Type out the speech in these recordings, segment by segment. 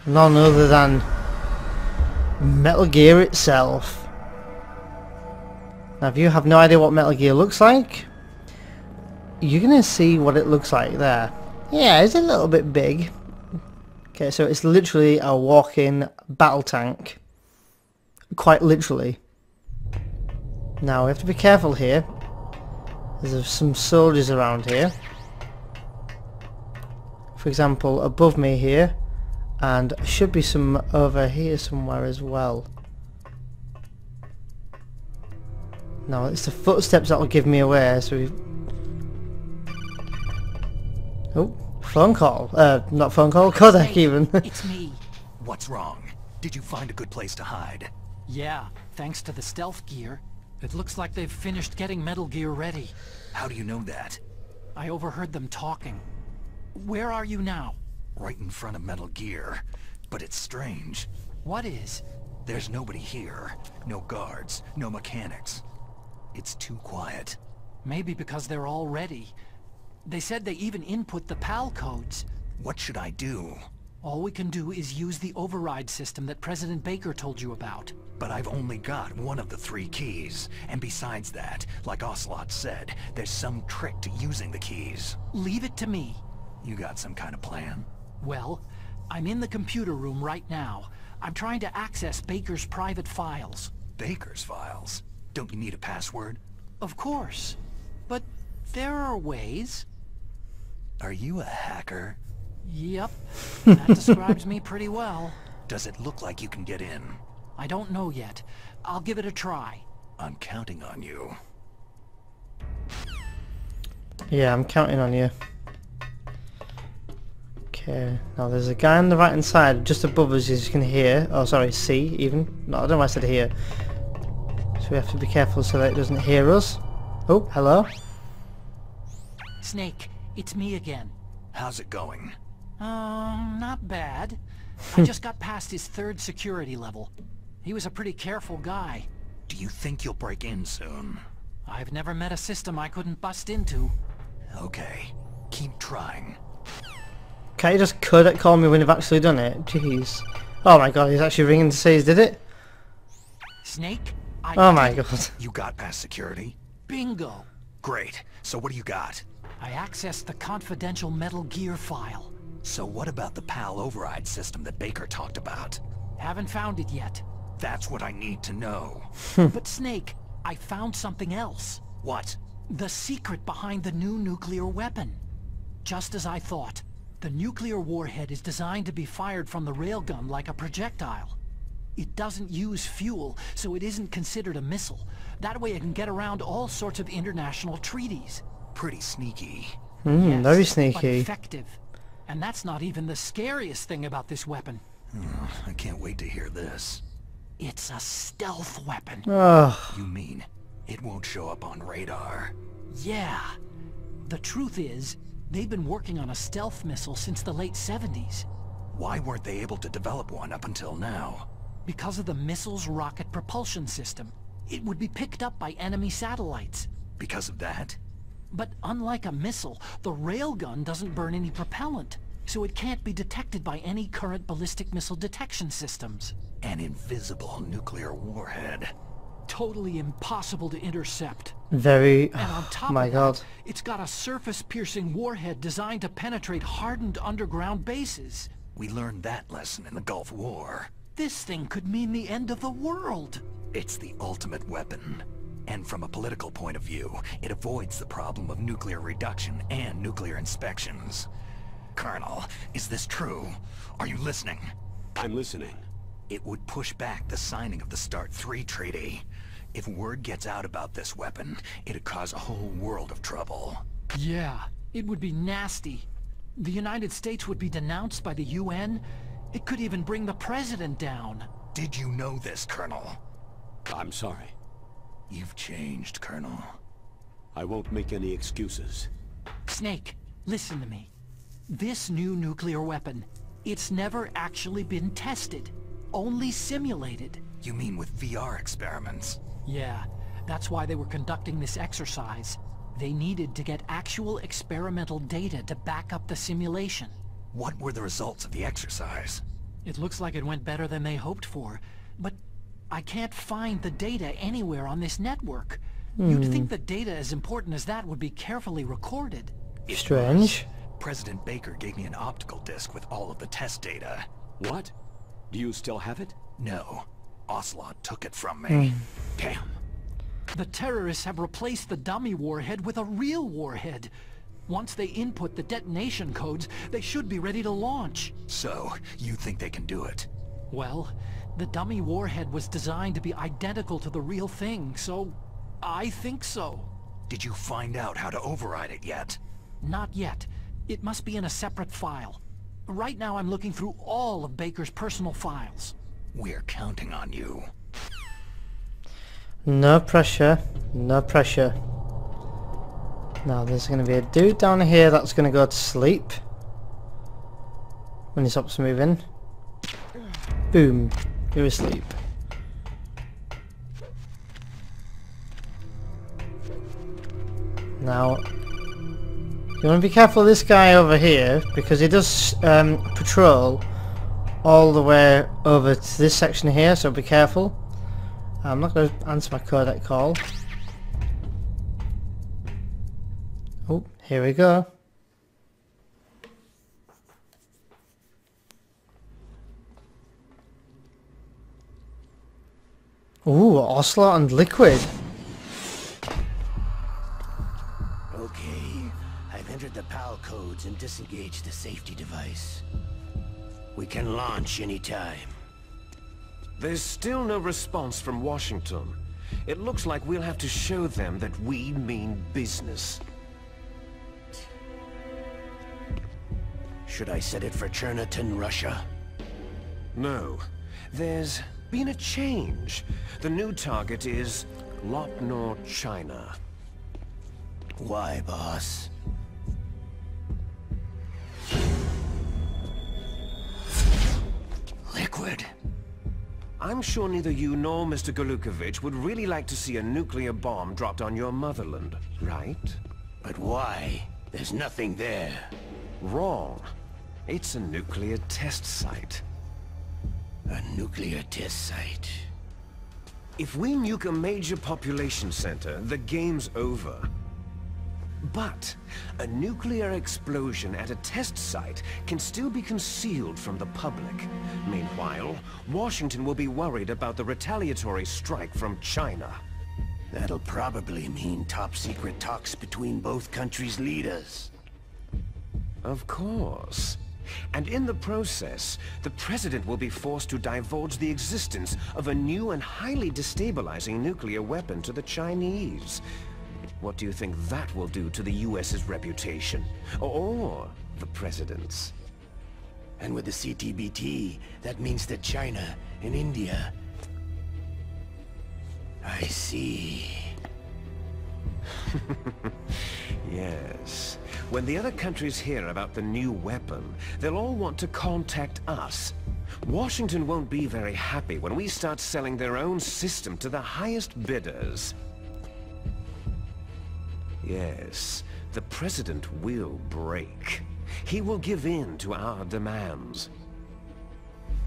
None other than Metal Gear itself. Now if you have no idea what Metal Gear looks like, you're gonna see what it looks like there. Yeah, it's a little bit big. Okay, so it's literally a walk-in battle tank. Quite literally. Now we have to be careful here. There's some soldiers around here. For example, above me here. And should be some over here somewhere as well. No, it's the footsteps that will give me away, so we... Oh, phone call. Not phone call, codec even. It's me. What's wrong? Did you find a good place to hide? Yeah, thanks to the stealth gear. It looks like they've finished getting Metal Gear ready. How do you know that? I overheard them talking. Where are you now? Right in front of Metal Gear. But it's strange. What is? There's nobody here. No guards, no mechanics. It's too quiet. Maybe because they're all ready. They said they even input the PAL codes. What should I do? All we can do is use the override system that President Baker told you about. But I've only got one of the 3 keys. And besides that, like Ocelot said, there's some trick to using the keys. Leave it to me. You got some kind of plan? Well, I'm in the computer room right now. I'm trying to access Baker's private files. Baker's files? Don't you need a password? Of course. But there are ways. Are you a hacker? Yep. That describes me pretty well. Does it look like you can get in? I don't know yet. I'll give it a try. I'm counting on you. Yeah, I'm counting on you. Okay, now there's a guy on the right hand side, just above us, as you can hear. Oh, sorry, see, even. No, I don't know why I said hear. So we have to be careful so that it doesn't hear us. Oh, hello. Snake, it's me again. How's it going? Not bad. I just got past his 3rd security level. He was a pretty careful guy. Do you think you'll break in soon? I've never met a system I couldn't bust into. Okay, keep trying. Can't you just codec call me when you've actually done it? Jeez. Oh my god, he's actually ringing to say he's did it? Snake, Oh my god. You got past security? Bingo. Great. So what do you got? I accessed the confidential Metal Gear file. So what about the PAL override system that Baker talked about? Haven't found it yet. That's what I need to know. But Snake, I found something else. What? The secret behind the new nuclear weapon. Just as I thought. The nuclear warhead is designed to be fired from the railgun like a projectile. It doesn't use fuel, so it isn't considered a missile. That way it can get around all sorts of international treaties. Pretty sneaky. Yes, Very but sneaky. effective. And that's not even the scariest thing about this weapon. Oh, I can't wait to hear this. It's a stealth weapon. Oh, You mean it won't show up on radar? Yeah. The truth is, they've been working on a stealth missile since the late 70s. Why weren't they able to develop one up until now? Because of the missile's rocket propulsion system. It would be picked up by enemy satellites. Because of that? But unlike a missile, the railgun doesn't burn any propellant, so it can't be detected by any current ballistic missile detection systems. An invisible nuclear warhead. Totally impossible to intercept. very. And on top My of god. that, it's got a surface-piercing warhead designed to penetrate hardened underground bases. We learned that lesson in the Gulf War. This thing could mean the end of the world. It's the ultimate weapon. And from a political point of view, it avoids the problem of nuclear reduction and nuclear inspections. Colonel, is this true? Are you listening? I'm listening. It would push back the signing of the START 3 treaty. If word gets out about this weapon, it'd cause a whole world of trouble. Yeah, it would be nasty. The United States would be denounced by the UN. It could even bring the president down. Did you know this, Colonel? I'm sorry. You've changed, Colonel. I won't make any excuses. Snake, listen to me. This new nuclear weapon, it's never actually been tested. Only simulated. You mean with VR experiments? Yeah, that's why they were conducting this exercise. They needed to get actual experimental data to back up the simulation. What were the results of the exercise? It looks like it went better than they hoped for, but I can't find the data anywhere on this network. You'd think the data as important as that would be carefully recorded. Strange. President Baker gave me an optical disc with all of the test data. What? Do you still have it? No. Ocelot took it from me. Damn. The terrorists have replaced the dummy warhead with a real warhead. Once they input the detonation codes, they should be ready to launch. So, you think they can do it? Well, the dummy warhead was designed to be identical to the real thing, so I think so. Did you find out how to override it yet? Not yet. It must be in a separate file. Right now I'm looking through all of Baker's personal files. We're counting on you. No pressure. No pressure. Now there's going to be a dude down here that's going to go to sleep when he stops moving. Boom. You're asleep. Now you want to be careful of this guy over here because he does patrol all the way over to this section here, so be careful. I'm not going to answer my codec call. Oh, here we go. Ooh, Ocelot and Liquid. Okay, I've entered the PAL codes and disengaged the safety device. We can launch anytime. There's still no response from Washington. It looks like we'll have to show them that we mean business. Should I set it for Cherniton, Russia? No. There's been a change. The new target is Lopnor, China. Why, boss? Liquid. I'm sure neither you nor Mr. Golukovich would really like to see a nuclear bomb dropped on your motherland, right? But why? There's nothing there. Wrong. It's a nuclear test site. A nuclear test site. If we nuke a major population center, the game's over. But a nuclear explosion at a test site can still be concealed from the public. Meanwhile, Washington will be worried about the retaliatory strike from China. That'll probably mean top-secret talks between both countries' leaders. Of course. And in the process, the President will be forced to divulge the existence of a new and highly destabilizing nuclear weapon to the Chinese. What do you think that will do to the US's reputation? Or the President's? And with the CTBT, that means that China and India... I see. Yes. When the other countries hear about the new weapon, they'll all want to contact us. Washington won't be very happy when we start selling their own system to the highest bidders. Yes, the President will break. He will give in to our demands.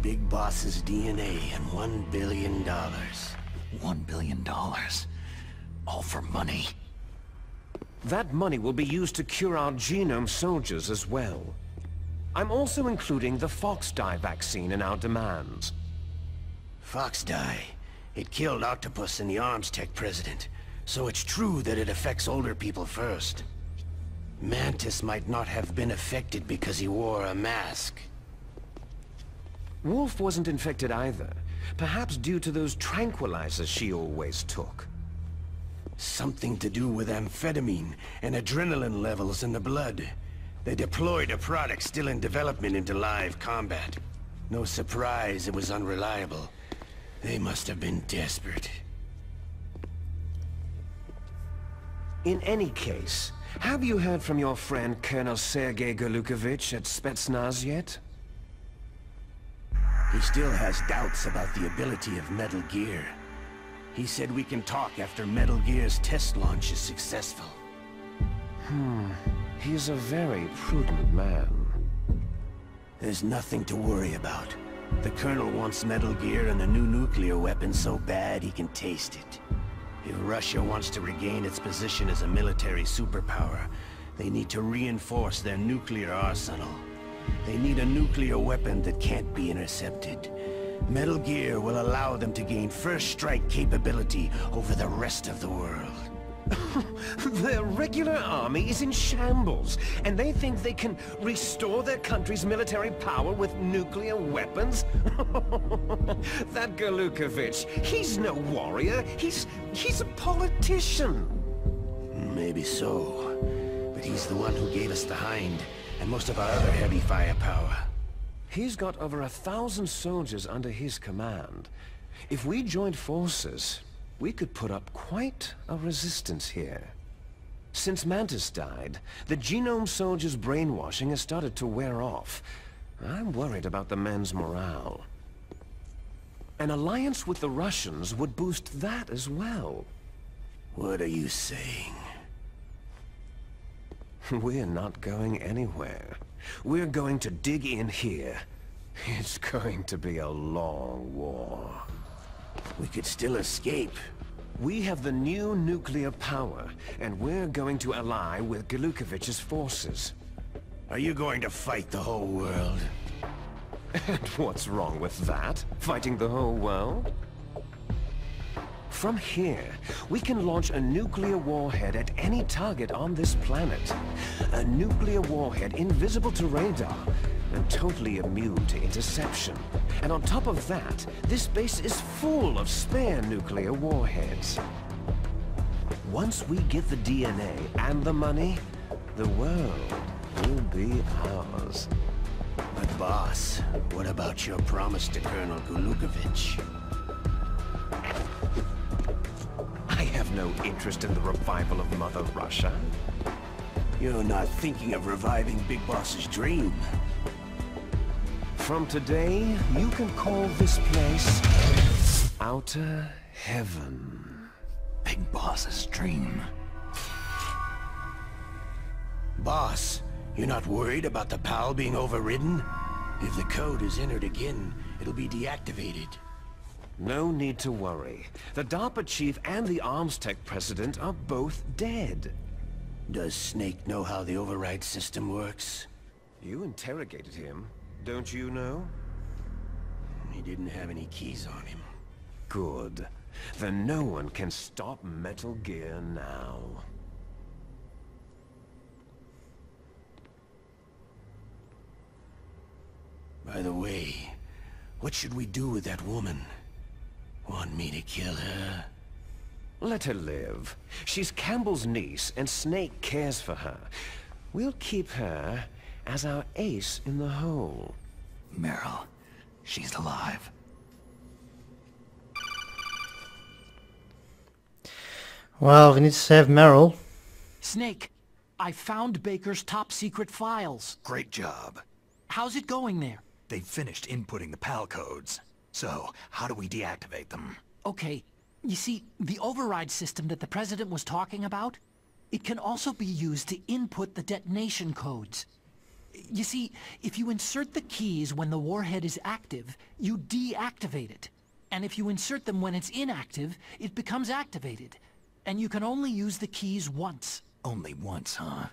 Big Boss's DNA and $1 billion. $1 billion. All for money. That money will be used to cure our genome soldiers as well. I'm also including the Fox-Die vaccine in our demands. Fox-Die. It killed Octopus and the Arms Tech president. So it's true that it affects older people first. Mantis might not have been affected because he wore a mask. Wolf wasn't infected either. Perhaps due to those tranquilizers she always took. Something to do with amphetamine and adrenaline levels in the blood. They deployed a product still in development into live combat. No surprise it was unreliable. They must have been desperate. In any case, have you heard from your friend Colonel Sergei Golukovich at Spetsnaz yet? He still has doubts about the ability of Metal Gear. He said we can talk after Metal Gear's test launch is successful. He's a very prudent man. There's nothing to worry about. The Colonel wants Metal Gear and the new nuclear weapon so bad he can taste it. If Russia wants to regain its position as a military superpower, they need to reinforce their nuclear arsenal. They need a nuclear weapon that can't be intercepted. Metal Gear will allow them to gain first strike capability over the rest of the world. Their regular army is in shambles, and they think they can restore their country's military power with nuclear weapons? That Galukovich, he's no warrior. He's a politician. Maybe so, but he's the one who gave us the Hind and most of our other heavy firepower. He's got over 1,000 soldiers under his command. If we joined forces, we could put up quite a resistance here. Since Mantis died, the Genome Soldiers' brainwashing has started to wear off. I'm worried about the men's morale. An alliance with the Russians would boost that as well. What are you saying? We're not going anywhere. We're going to dig in here. It's going to be a long war. We could still escape. We have the new nuclear power, and we're going to ally with Galukovich's forces. Are you going to fight the whole world? And what's wrong with that? Fighting the whole world? From here, we can launch a nuclear warhead at any target on this planet. A nuclear warhead invisible to radar, and totally immune to interception. And on top of that, this base is full of spare nuclear warheads. Once we get the DNA and the money, the world will be ours. But boss, what about your promise to Colonel Galukovich? I have no interest in the revival of Mother Russia. You're not thinking of reviving Big Boss's dream. From today, you can call this place Outer Heaven. Big Boss's dream. Boss, you're not worried about the PAL being overridden? If the code is entered again, it'll be deactivated. No need to worry. The DARPA chief and the Arms Tech president are both dead. Does Snake know how the override system works? You interrogated him, don't you know? He didn't have any keys on him. Good. Then no one can stop Metal Gear now. By the way, what should we do with that woman? Want me to kill her? Let her live. She's Campbell's niece, and Snake cares for her. We'll keep her as our ace in the hole. Meryl, she's alive. Well, we need to save Meryl. Snake, I found Baker's top-secret files. Great job. How's it going there? They've finished inputting the PAL codes. So, how do we deactivate them? Okay, you see, the override system that the President was talking about, it can also be used to input the detonation codes. You see, if you insert the keys when the warhead is active, you deactivate it. And if you insert them when it's inactive, it becomes activated. And you can only use the keys once. Only once, huh?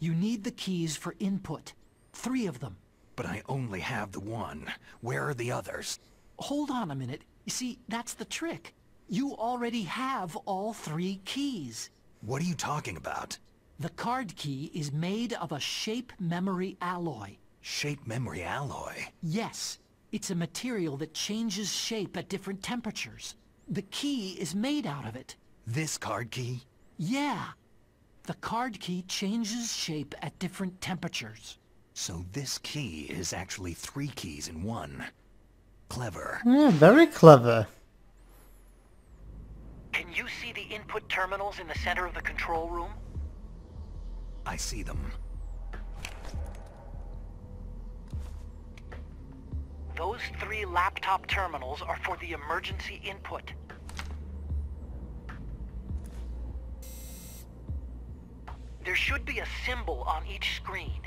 You need the keys for input. 3 of them. But I only have the one. Where are the others? Hold on a minute. You see, that's the trick. You already have all 3 keys. What are you talking about? The card key is made of a shape memory alloy. Shape memory alloy? Yes. It's a material that changes shape at different temperatures. The key is made out of it. This card key? Yeah. The card key changes shape at different temperatures. So this key is actually 3 keys in one. Clever. Yeah, very clever. Can you see the input terminals in the center of the control room? I see them. Those 3 laptop terminals are for the emergency input. There should be a symbol on each screen.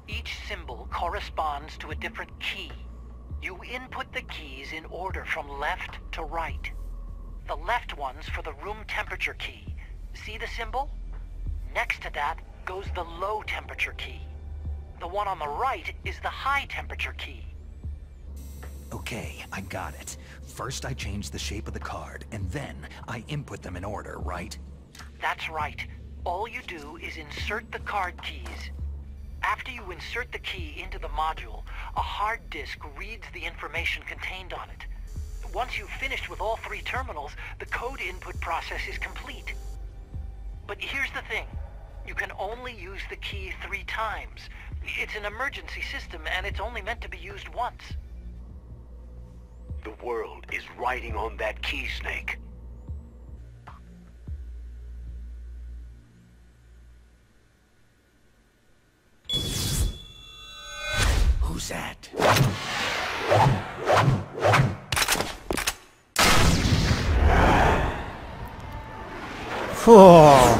Each symbol corresponds to a different key. You input the keys in order from left to right. The left one's for the room temperature key. See the symbol? Next to that goes the low temperature key. The one on the right is the high temperature key. Okay, I got it. First I change the shape of the card, and then I input them in order, right? That's right. All you do is insert the card keys. After you insert the key into the module, a hard disk reads the information contained on it. Once you've finished with all 3 terminals, the code input process is complete. But here's the thing. You can only use the key 3 times. It's an emergency system, and it's only meant to be used once. The world is riding on that key, Snake. Who's that? Whoa.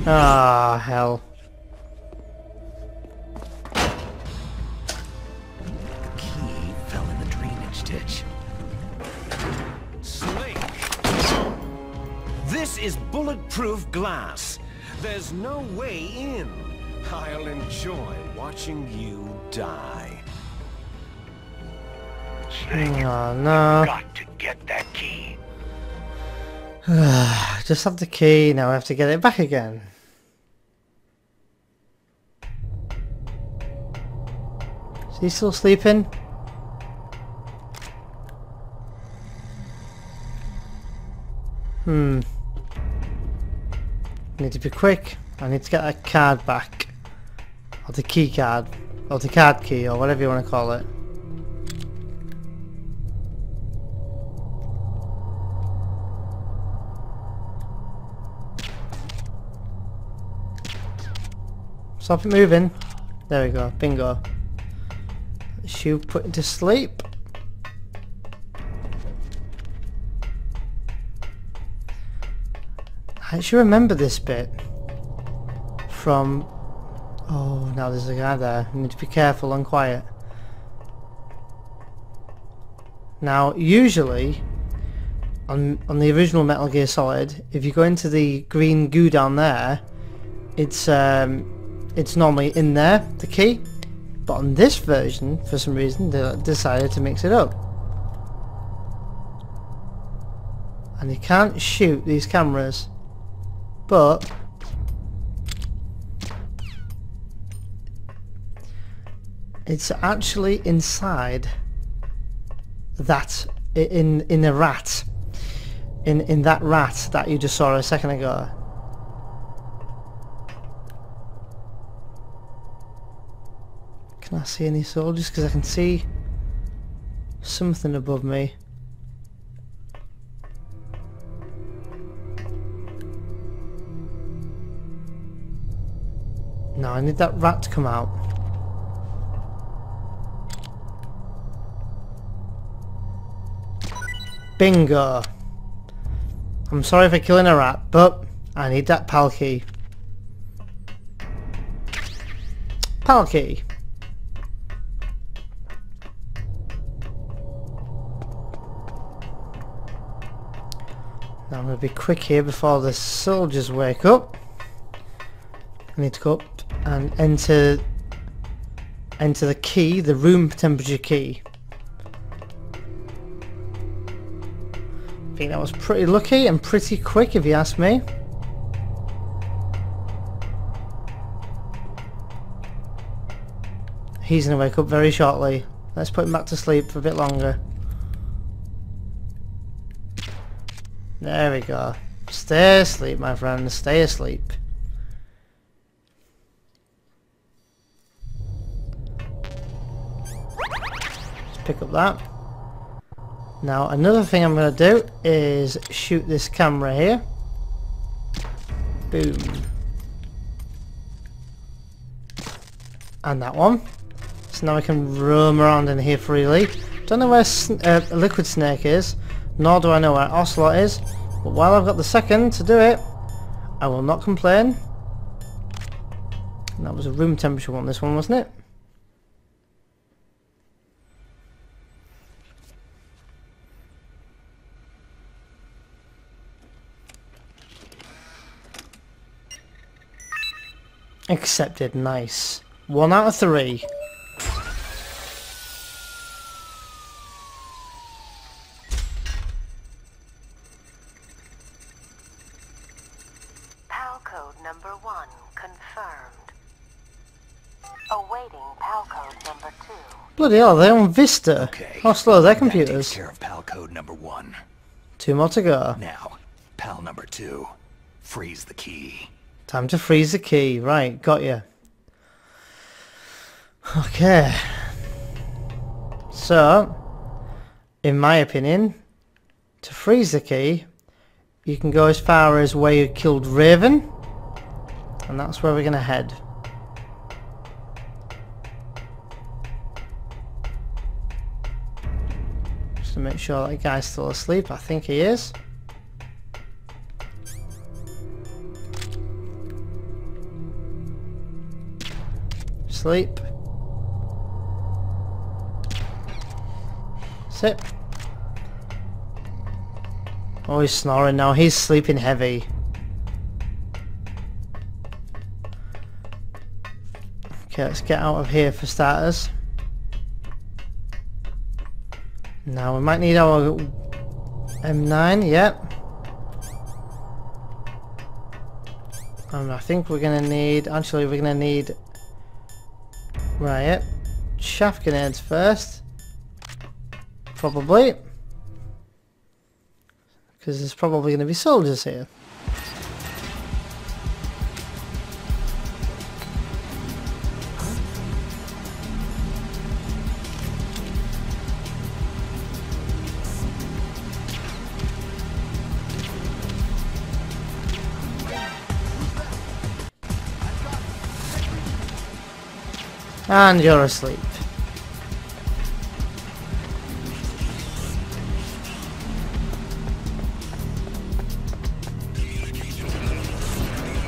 Ah, hell. The key fell in the drainage ditch. Snake! This is bulletproof glass. There's no way in. I'll enjoy watching you die. Snake, Oh, no. got to get that key. Just have the key, now I have to get it back again. Is he still sleeping? I need to be quick. I need to get that card back. Or the key card. Or the card key, or whatever you want to call it. Stop it moving. There we go. Bingo. Shoe put into sleep. I actually remember this bit from... Oh, now there's a guy there. I need to be careful and quiet. Now, usually, on the original Metal Gear Solid, if you go into the green goo down there, it's normally in there, the key. But on this version, for some reason, they decided to mix it up. And you can't shoot these cameras. But it's actually inside that, in a rat. In that rat that you just saw a second ago. Can I see any soldiers? Because I can see something above me. No, I need that rat to come out. Bingo! I'm sorry for killing a rat, but I need that PAL key. PAL key! Now I'm going to be quick here before the soldiers wake up. I need to go up and enter the key, the room temperature key. I think that was pretty lucky and pretty quick if you ask me. He's going to wake up very shortly. Let's put him back to sleep for a bit longer. There we go. Stay asleep, my friend. Stay asleep. Let's pick up that. Now, another thing I'm going to do is shoot this camera here. Boom. And that one. So now I can roam around in here freely. Don't know where Liquid Snake is, nor do I know where Ocelot is. But while I've got the second to do it, I will not complain. And that was a room temperature one, this one, wasn't it? Accepted, nice. 1 out of 3. PAL code number 1 confirmed. Awaiting PAL code number 2. Bloody hell, they're on Vista. Okay. How slow are their That takes computers? care of PAL code number 1. 2 more to go. Now, PAL number 2. Freeze the key. Time to freeze the key. Right, got you. Okay. So, in my opinion, to freeze the key, you can go as far as where you killed Raven, and that's where we're going to head. Just to make sure that guy's still asleep. I think he is. Sleep. Sit. Oh, he's snoring now. He's sleeping heavy. Okay, let's get out of here for starters. Now we might need our M9, yep. And I think we're gonna need, actually we're gonna need, right, yep, shaft grenades first. Probably. Because there's probably going to be soldiers here. And you're asleep.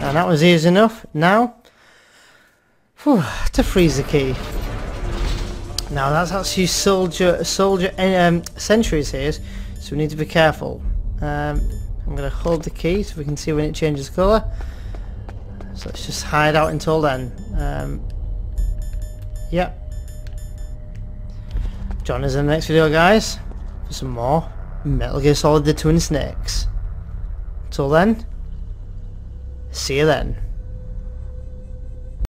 And that was easy enough. Now, to freeze the key. Now that's actually soldier sentries here, so we need to be careful. I'm going to hold the key so we can see when it changes colour. So let's just hide out until then. Yep. Join us in the next video, guys, for some more Metal Gear Solid: The Twin Snakes. Until then, see you then.